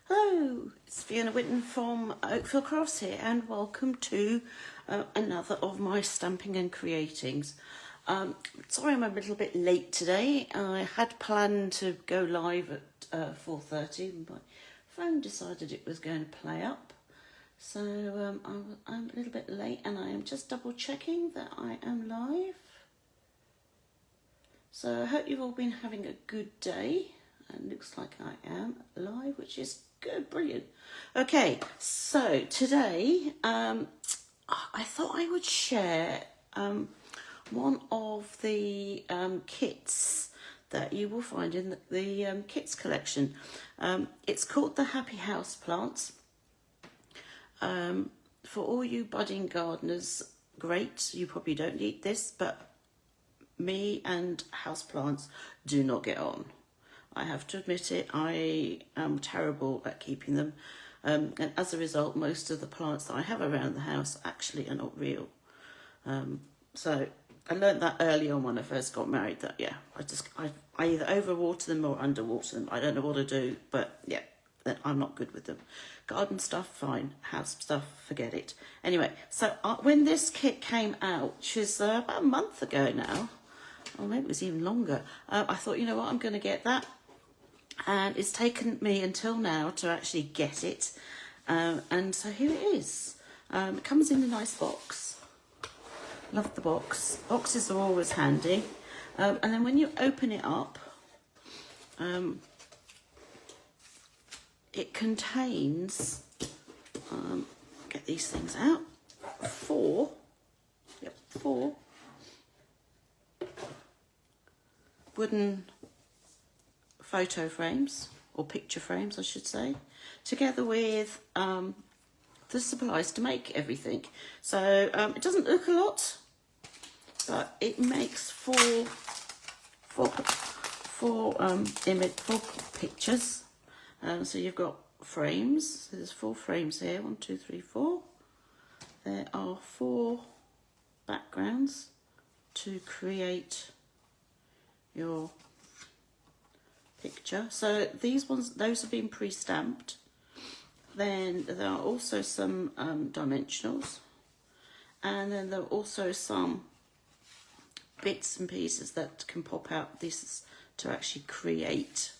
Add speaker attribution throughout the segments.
Speaker 1: Hello, it's Fiona Whitten from Oakville Crafts here, and welcome to another of my stamping and creatings. Sorry I'm a little bit late today. I had planned to go live at 4:30, and my phone decided it was going to play up. So I'm a little bit late, and I am just double checking that I am live. So I hope you've all been having a good day. And looks like I am live, which is good, brilliant. Okay, so today I thought I would share one of the kits that you will find in the kits collection. It's called the Happy Houseplants. For all you budding gardeners, great, you probably don't need this, but me and houseplants do not get on. I have to admit it, I am terrible at keeping them. And as a result, most of the plants that I have around the house actually are not real. So I learned that early on when I first got married, that yeah, I either overwater them or underwater them. I don't know what to do, but yeah, I'm not good with them. Garden stuff, fine. House stuff, forget it. Anyway, so when this kit came out, which was about a month ago now, or maybe it was even longer, I thought, you know what, I'm going to get that. And it's taken me until now to actually get it. And so here it is. It comes in a nice box. Love the box. Boxes are always handy. And then when you open it up, it contains, get these things out, four wooden photo frames, or picture frames I should say, together with the supplies to make everything. So it doesn't look a lot, but it makes four pictures. So you've got frames. So there's 4 frames here. 1, 2, 3, 4. There are 4 backgrounds to create your picture. So those have been pre-stamped. Then there are also some dimensionals, and then there are also some bits and pieces that can pop out. This is to actually create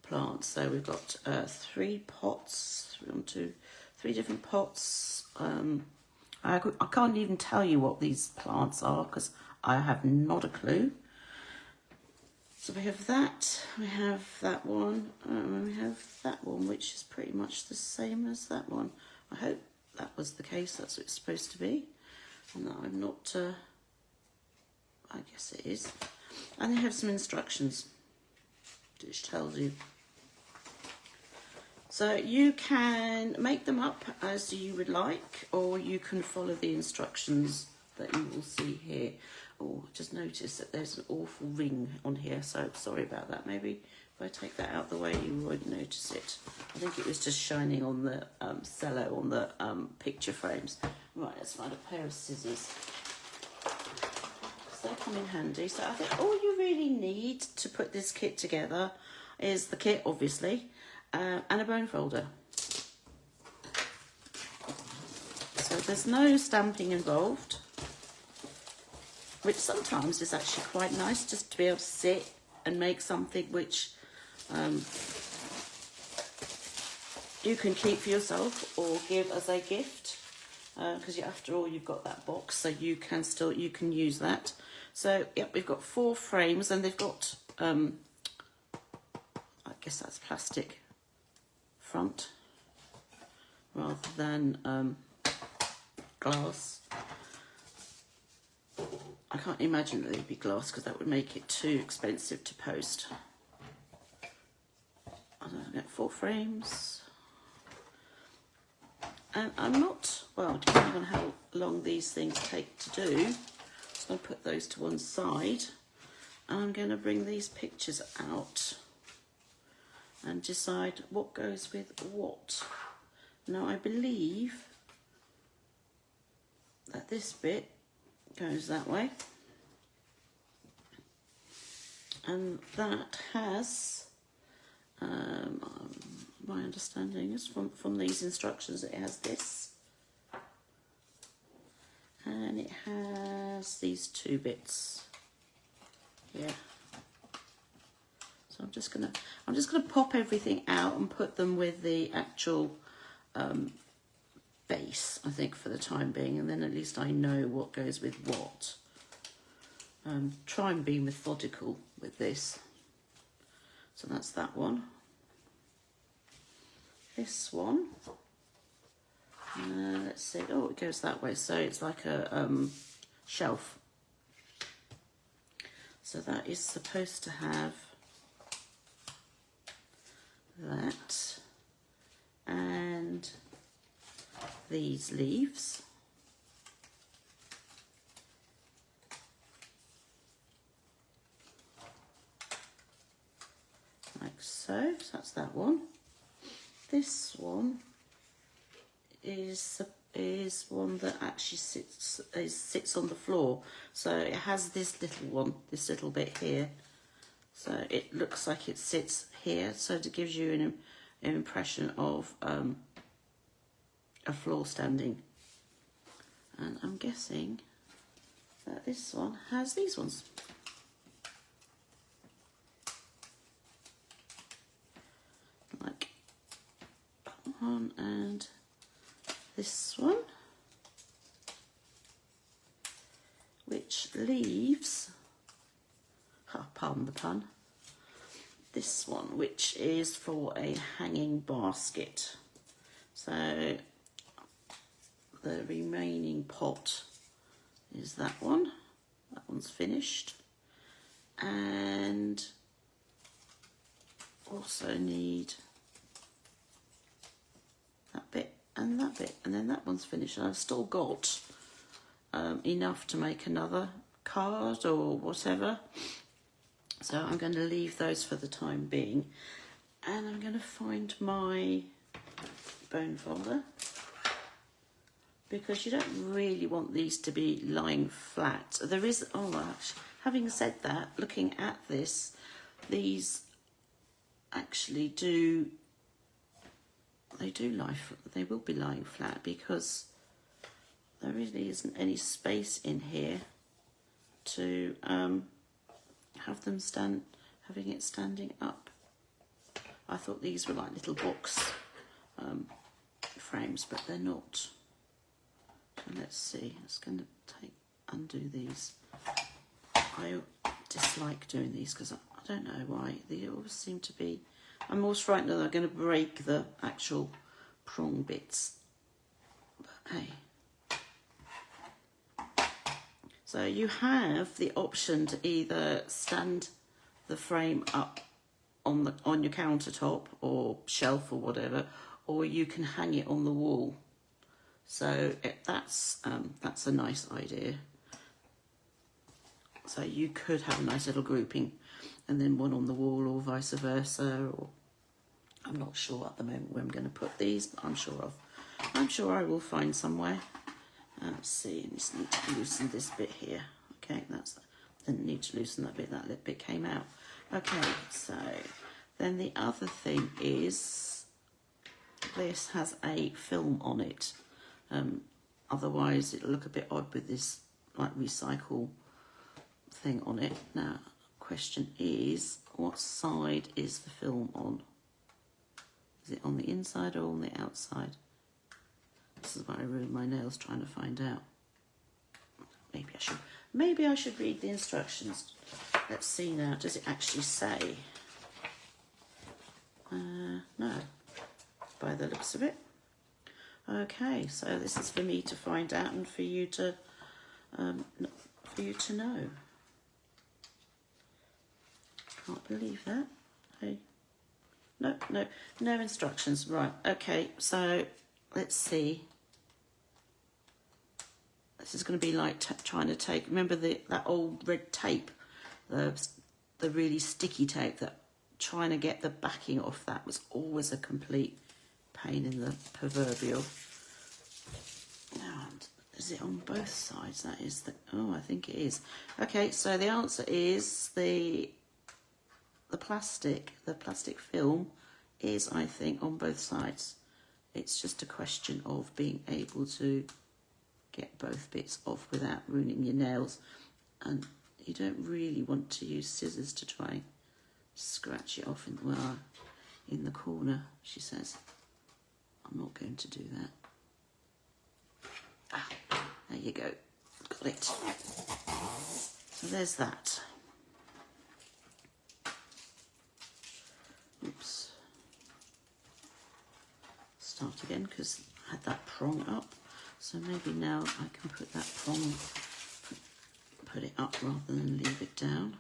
Speaker 1: the plants. So we've got 3 pots, 3 different pots. I can't even tell you what these plants are because I have not a clue. So we have that, we have that one, and we have that one, which is pretty much the same as that one. I hope that was the case, that's what it's supposed to be. And that I'm not, I guess it is. And they have some instructions, which tells you. So you can make them up as you would like, or you can follow the instructions that you will see here. Oh, just notice that there's an awful ring on here, so sorry about that. Maybe if I take that out the way, you won't notice it. I think it was just shining on the cello, on the picture frames. Right, let's find a pair of scissors. So they come in handy. So I think all you really need to put this kit together is the kit, obviously, and a bone folder. So there's no stamping involved, which sometimes is actually quite nice, just to be able to sit and make something which you can keep for yourself or give as a gift, because after all you've got that box, so you can use that. So yep, we've got 4 frames, and they've got I guess that's plastic front rather than glass. I can't imagine that they'd be glass because that would make it too expensive to post. I don't know, I've got 4 frames. And I'm not, well, depending on how long these things take to do, I'm just going to put those to one side. And I'm going to bring these pictures out and decide what goes with what. Now I believe that this bit goes that way, and that has my understanding is from these instructions, it has this. And it has these two bits. Yeah. So I'm just gonna pop everything out and put them with the actual base, I think, for the time being, and then at least I know what goes with what. Try and be methodical with this. So that's that one. This one. Let's see. Oh, it goes that way. So it's like a shelf. So that is supposed to have that and these leaves. Like so. So that's that one. This one is one that actually sits on the floor. So it has this little one, this little bit here. So it looks like it sits here. So it gives you an impression of a floor standing. And I'm guessing that this one has these ones. Like that one and this one, which leaves, pardon the pun, this one, which is for a hanging basket. So the remaining pot is that one. That one's finished. And also need that bit and that bit, and then that one's finished. And I've still got enough to make another card or whatever. So I'm going to leave those for the time being. And I'm going to find my bone folder, because you don't really want these to be lying flat. There is, having said that, looking at this, these actually they will be lying flat, because there really isn't any space in here to have them having it standing up. I thought these were like little box frames, but they're not. So let's see. I'm just going to undo these. I dislike doing these because I don't know why. They always seem to be. I'm always frightened that they're going to break the actual prong bits. But hey. So you have the option to either stand the frame up on your countertop or shelf or whatever, or you can hang it on the wall. So that's a nice idea. So you could have a nice little grouping, and then one on the wall, or vice versa. Or I'm not sure at the moment where I'm going to put these, but I'm sure I will find somewhere. Let's see. I just need to loosen this bit here. Okay, didn't need to loosen that bit. That little bit came out. Okay, so then the other thing is this has a film on it. Otherwise it'll look a bit odd with this like recycle thing on it. Now, question is, what side is the film on? Is it on the inside or on the outside? This is why I ruined my nails trying to find out. Maybe I should read the instructions. Let's see now. Does it actually say? No, by the looks of it. Okay, so this is for me to find out and for you to know. Can't believe that. Hey, no instructions. Right. Okay, so let's see. This is going to be like trying to take. Remember that old red tape, the really sticky tape. That trying to get the backing off that was always a complete pain in the proverbial. And is it on both sides? That is I think it is. Okay, so the answer is the plastic film is, I think, on both sides. It's just a question of being able to get both bits off without ruining your nails. And you don't really want to use scissors to try and scratch it off in the corner, she says. I'm not going to do that. Ah, there you go. Got it. So there's that. Oops. Start again because I had that prong up. So maybe now I can put that prong, put it up rather than leave it down.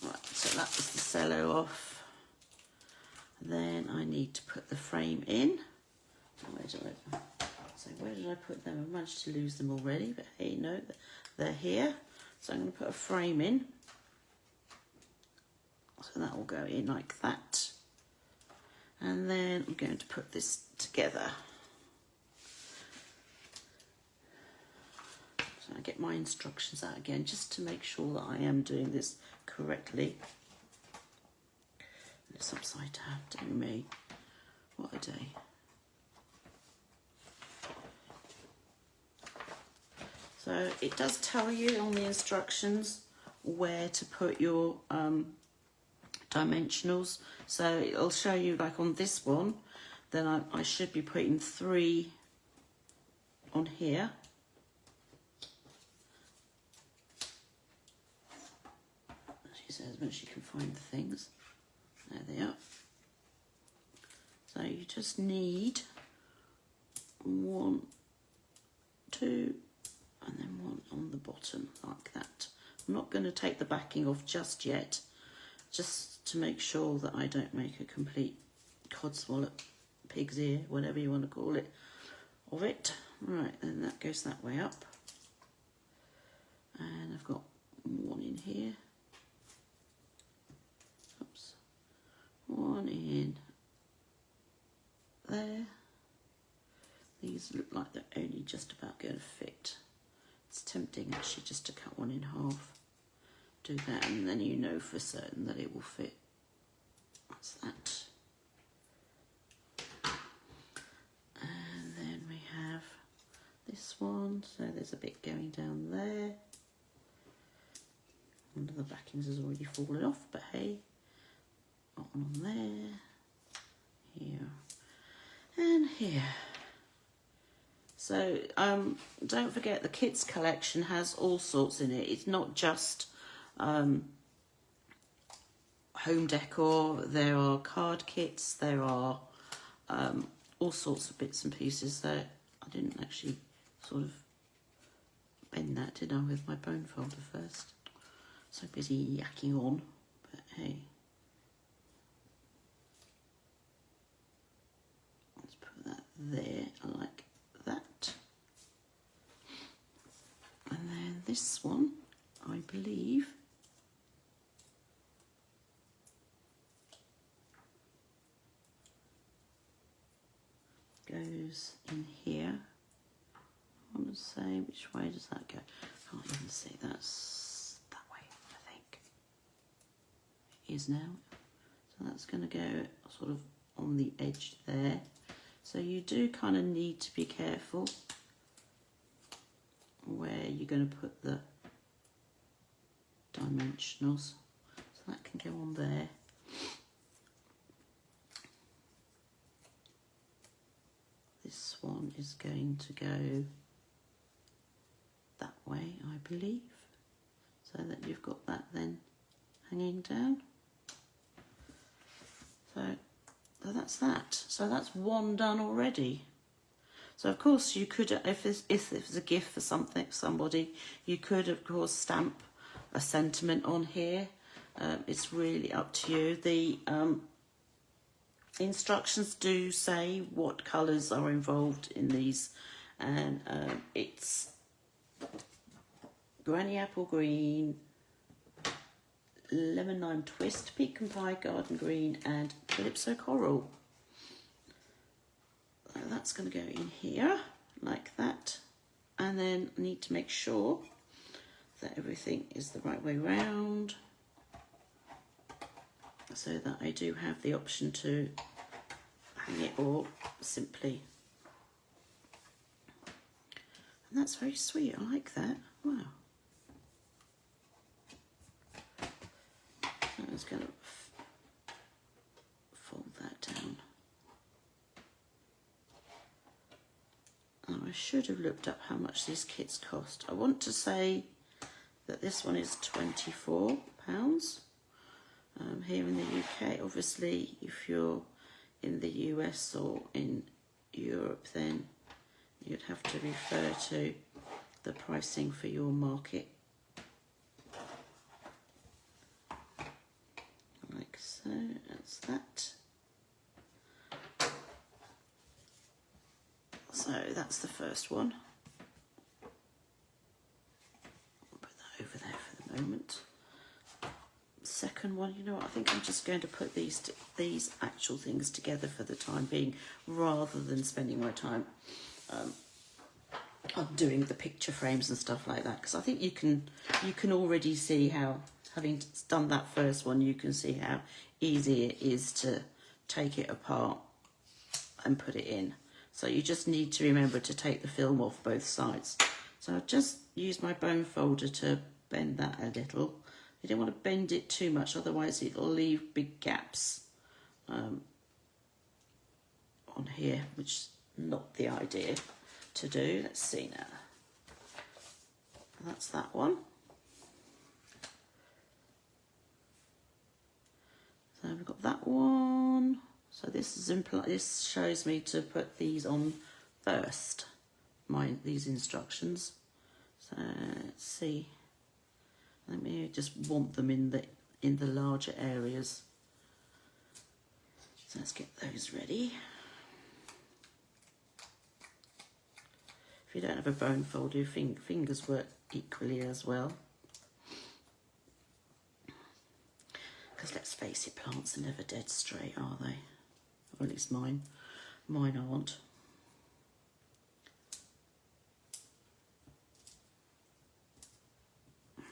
Speaker 1: Right, so that was the cello off. Then I need to put the frame in. Where did I put them? I managed to lose them already, but hey, no, they're here. So I'm going to put a frame in. So that will go in like that. And then I'm going to put this together. So I get my instructions out again, just to make sure that I am doing this correctly. It's upside down, dear me. What a day. So it does tell you on the instructions where to put your dimensionals. So it'll show you, like on this one, then I should be putting 3 on here. She says when she can find the things. There they are. So you just need 1, 2, and then 1 on the bottom like that. I'm not going to take the backing off just yet, just to make sure that I don't make a complete codswallop, pig's ear, whatever you want to call it, of it. Right, and that goes that way up. And I've got 1 in here. Oops. 1 in there. These look like they're only just about going to fit. It's tempting actually just to cut 1 in half. Do that and then you know for certain that it will fit. That's that. And then we have this one. So there's a bit going down there. One of the backings has already fallen off, but hey. Got 1 on there. Here. And here. So don't forget the kids collection has all sorts in it. It's not just home decor. There are card kits. There are all sorts of bits and pieces there. I didn't actually sort of bend that, did I, with my bone folder first. So busy yakking on, but hey. Let's put that there like that. And then this one, I believe, goes in here. I want to say, which way does that go? Can't even see. That's that way, I think. It is now. So that's going to go sort of on the edge there. So you do kind of need to be careful where you're going to put the dimensionals. So that can go on there. This one is going to go that way, I believe, so that you've got that then hanging down. So that's that. So that's 1 done already. So of course you could, if it's a gift for somebody, you could of course stamp a sentiment on here. It's really up to you. The instructions do say what colours are involved in these, and it's Granny Apple Green, Lemon Lime Twist, Pecan Pie Garden Green and Calypso Coral. So that's going to go in here like that, and then I need to make sure that everything is the right way round. so that I do have the option to hang it or simply. And that's very sweet, I like that. Wow. I'm just going to fold that down. I should have looked up how much these kits cost. I want to say that this one is £24 here in the UK. Obviously, if you're in the US or in Europe, then you'd have to refer to the pricing for your market. Like so, that's that. So that's the first one. I'll put that over there for the moment. Second one, you know what, I think I'm just going to put these actual things together for the time being, rather than spending my time on doing the picture frames and stuff like that, because I think you can already see how, having done that first one, you can see how easy it is to take it apart and put it in. So you just need to remember to take the film off both sides. So I've just used my bone folder to bend that a little. You don't want to bend it too much, otherwise it'll leave big gaps on here, which is not the idea to do. Let's see now. That's that one. So we've got that one. So this is this shows me to put these on first. These instructions. So let's see. Let me just want them in the larger areas. So let's get those ready. If you don't have a bone folder, your fingers work equally as well. Because let's face it, plants are never dead straight, are they? Or at least mine aren't.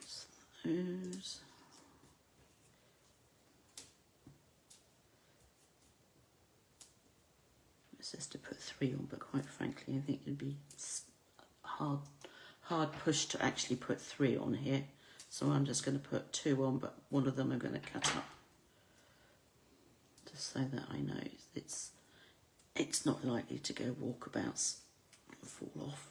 Speaker 1: So those. It says to put 3 on, but quite frankly, I think it'd be hard push to actually put 3 on here. So I'm just going to put 2 on, but one of them I'm going to cut up, just so that I know it's not likely to go walkabouts and fall off.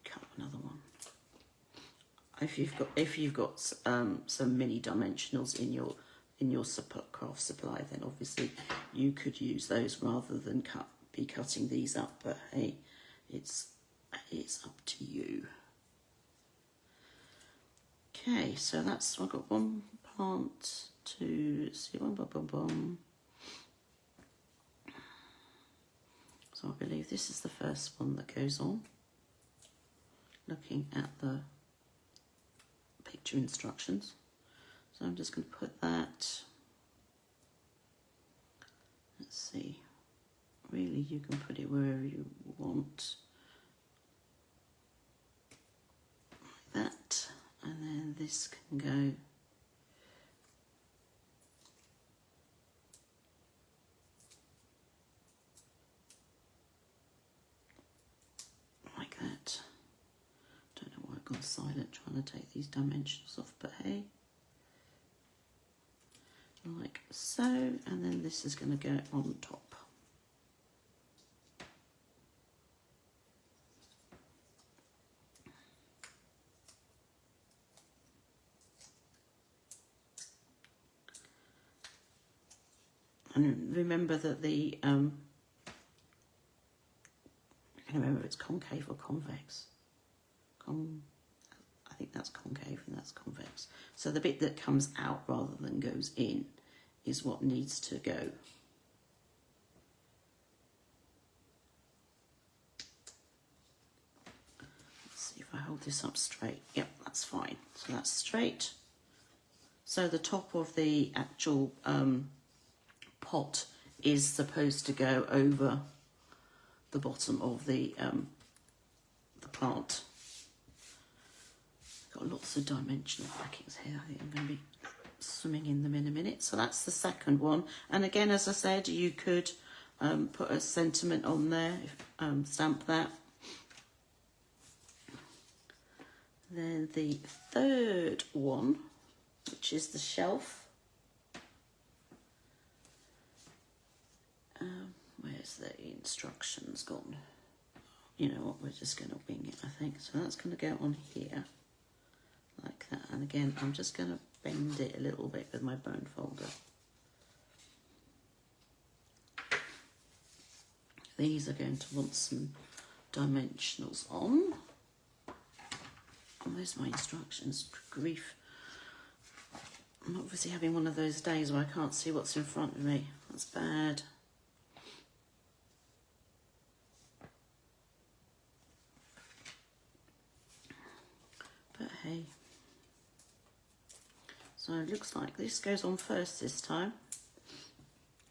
Speaker 1: Cut another one. If you've got some mini dimensionals in your craft supply, then obviously you could use those rather than be cutting these up. But hey, it's up to you. Okay, so I've got one plant to see. Boom. So I believe this is the first one that goes on. Looking at the picture instructions. So I'm just going to put that. Let's see. Really, you can put it wherever you want. Like that. And then this can go like that. Don't know why I've gone silent trying to take these dimensions off, but hey. Like so, and then this is going to go on top. And remember that the I can't remember if it's concave or convex. I think that's concave and that's convex. So the bit that comes out rather than goes in is what needs to go. Let's see if I hold this up straight. Yep, that's fine. So that's straight. So the top of the actual pot is supposed to go over the bottom of the plant. Got got lots of dimensional backings here. I think I'm going to be swimming in them in a minute. So that's the second one. And again, as I said, you could put a sentiment on there, stamp that. Then the third one, which is the shelf. Where's the instructions gone? You know what, we're just going to wing it, I think. So that's going to go on here, like that. And again, I'm just going to bend it a little bit with my bone folder. These are going to want some dimensionals on. And where's my instructions? Grief. I'm obviously having one of those days where I can't see what's in front of me. That's bad. But hey. So it looks like this goes on first this time.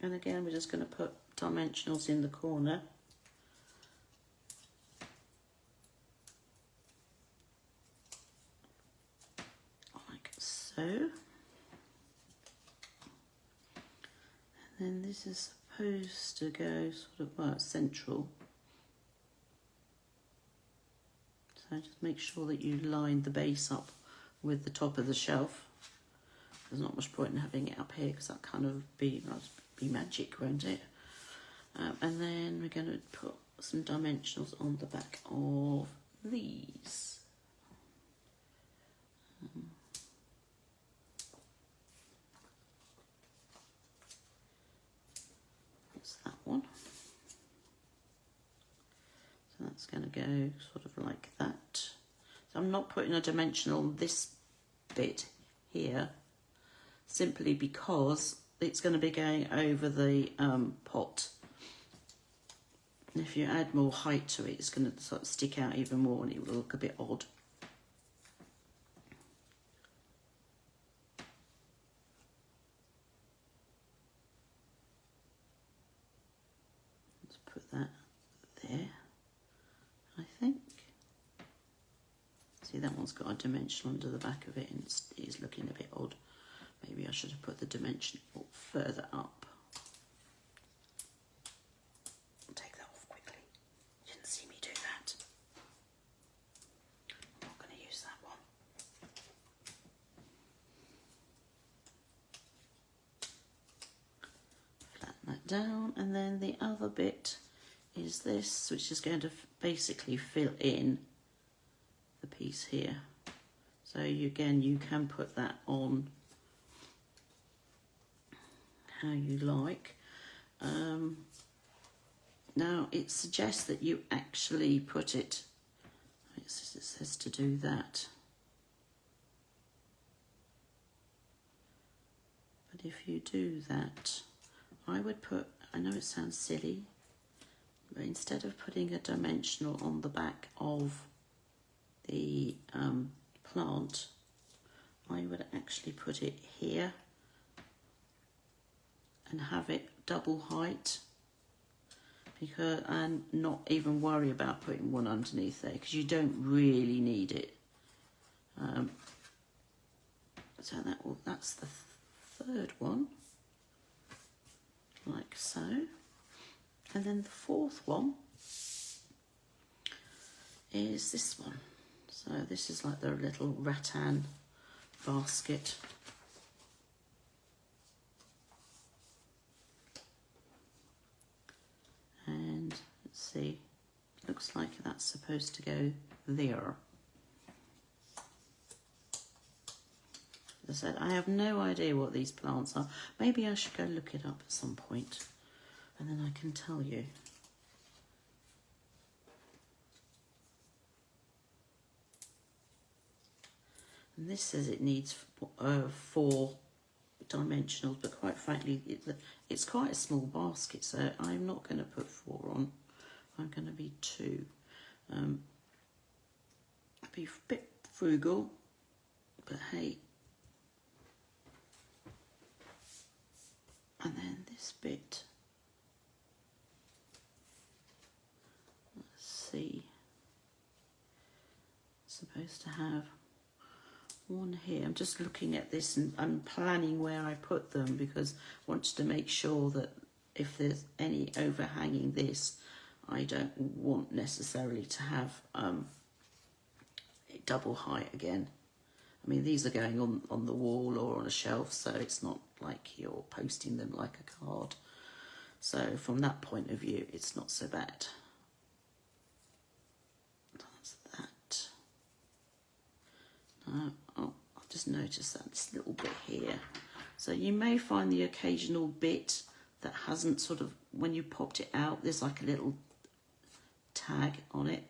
Speaker 1: And again, we're just going to put dimensionals in the corner. Like so. And then this is supposed to go sort of, well, central. So just make sure that you line the base up with the top of the shelf. There's not much point in having it up here because that kind of be magic, won't it? And then we're going to put some dimensionals on the back of these. That's that one. So that's going to go sort of like that. So I'm not putting a dimensional on this bit here, simply because it's going to be going over the pot. And if you add more height to it, it's going to sort of stick out even more and it will look a bit odd. Let's put that there, I think. See, that one's got a dimension under the back of it and it is looking a bit odd. Maybe I should have put the dimension further up. I'll take that off quickly. You didn't see me do that. I'm not going to use that one. Flatten that down, and then the other bit is this, which is going to basically fill in the piece here. So you can put that on how you like. Now it suggests that you actually put it, it says to do that, but if you do that, I would put, I know it sounds silly, but instead of putting a dimensional on the back of the plant, I would actually put it here and have it double height, because, and not even worry about putting one underneath there because you don't really need it. So that's the third one, like so. And then the fourth one is this one. So this is like the little rattan basket. And let's see, looks like that's supposed to go there. As I said, I have no idea what these plants are. Maybe I should go look it up at some point and then I can tell you. And this says it needs 4 dimensionals, but quite frankly it's quite a small basket, so I'm not going to put 4 on. I'm going to be 2. I'll be a bit frugal, but hey. And then this bit, let's see, it's supposed to have one here. I'm just looking at this and I'm planning where I put them because I wanted to make sure that if there's any overhanging this, I don't want necessarily to have double height again. I mean, these are going on the wall or on a shelf, so it's not like you're posting them like a card. So from that point of view, it's not so bad. That's that. Oh, I've just noticed that this little bit here. So you may find the occasional bit that hasn't sort of, when you popped it out, there's like a little tag on it.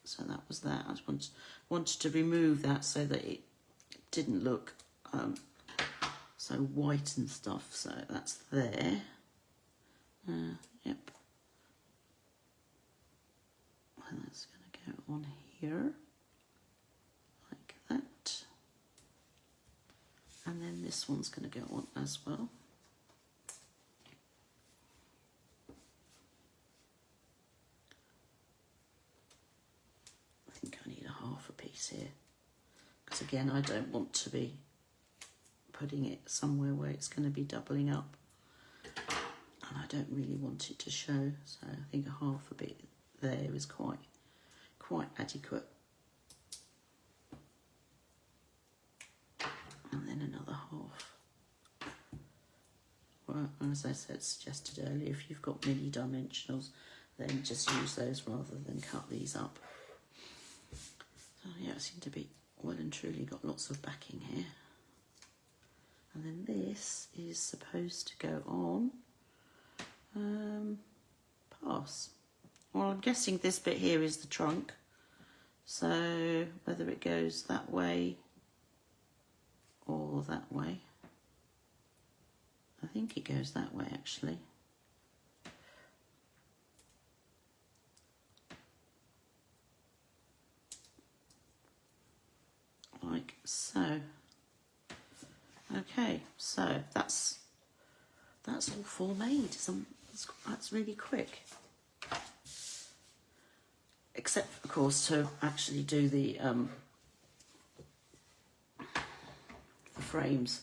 Speaker 1: So that was that. I just wanted to remove that so that it didn't look so white and stuff. So that's there. Yep. And that's going to go on here like that. And then this one's going to go on as well. I think I need a half a piece here. Because again, I don't want to be putting it somewhere where it's going to be doubling up. And I don't really want it to show. So I think a half a bit there is quite adequate. And then another half. Well, as I suggested earlier, if you've got mini dimensionals, then just use those rather than cut these up. So yeah, I seem to be well and truly got lots of backing here. And then this is supposed to go on pass. Well, I'm guessing this bit here is the trunk. So whether it goes that way or that way. I think it goes that way actually. Like so. Okay, so that's all full made. That's really quick. Except, of course, to actually do the frames.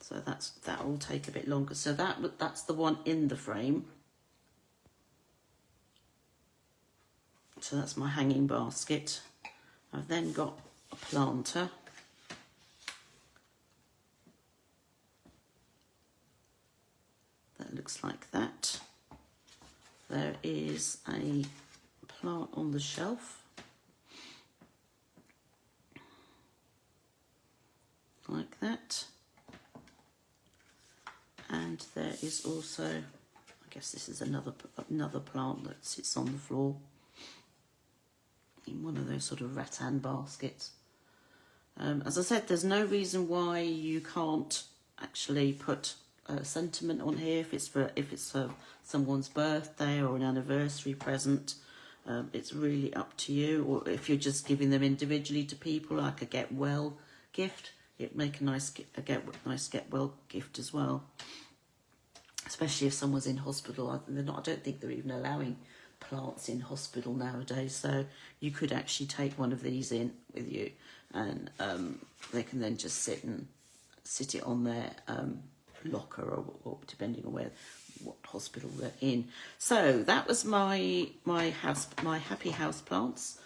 Speaker 1: So that will take a bit longer. So that's the one in the frame. So that's my hanging basket. I've then got a planter. That looks like that. There is a plant on the shelf. Like that. And there is also, I guess this is another plant that sits on the floor in one of those sort of rattan baskets. As I said, there's no reason why you can't actually put a sentiment on here if it's for someone's birthday or an anniversary present. It's really up to you. Or if you're just giving them individually to people, like a get well gift, it'd make a nice get well gift as well. Especially if someone's in hospital. I don't think they're even allowing plants in hospital nowadays, so you could actually take one of these in with you, and they can then just sit it on their locker or depending on what hospital they're in. So that was my Happy Houseplants.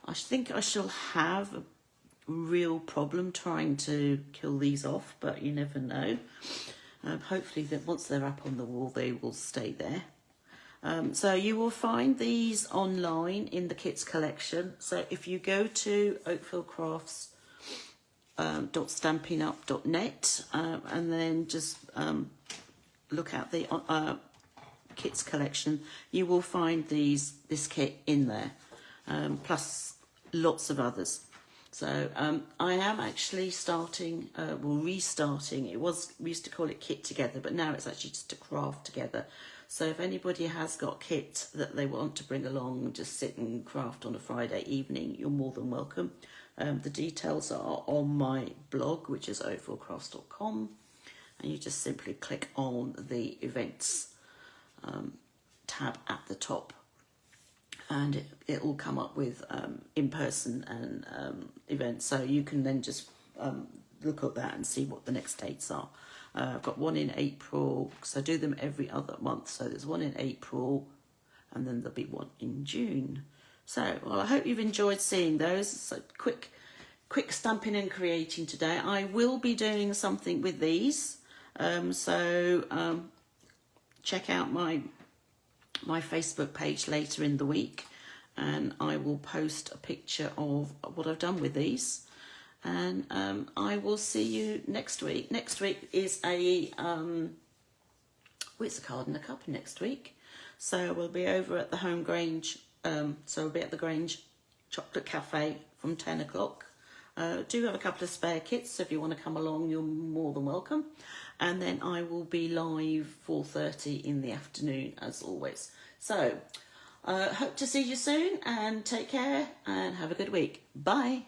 Speaker 1: I think I shall have a real problem trying to kill these off, but you never know. Hopefully that once they're up on the wall, they will stay there. So you will find these online in the kits collection. So if you go to oakfieldcrafts.stampinup.net and then just look at the kits collection, you will find this kit in there, plus lots of others. So I am actually restarting. We used to call it Kit Together, but now it's actually just a craft together. So if anybody has got kit that they want to bring along and just sit and craft on a Friday evening, you're more than welcome. The details are on my blog, which is oakfieldcrafts.com, and you just simply click on the events tab at the top, and it will come up with in-person and events. So you can then just look at that and see what the next dates are. I've got one in April, because I do them every other month. So there's one in April, and then there'll be one in June. So, well, I hope you've enjoyed seeing those. So quick stamping and creating today. I will be doing something with these. Check out my Facebook page later in the week, and I will post a picture of what I've done with these. And I will see you next week. Next week is it's a card and a cup next week. So we'll be over at the Home Grange. So we'll be at the Grange Chocolate Cafe from 10 o'clock. Do have a couple of spare kits, so if you want to come along, you're more than welcome. And then I will be live 4:30 in the afternoon, as always. So hope to see you soon, and take care and have a good week. Bye.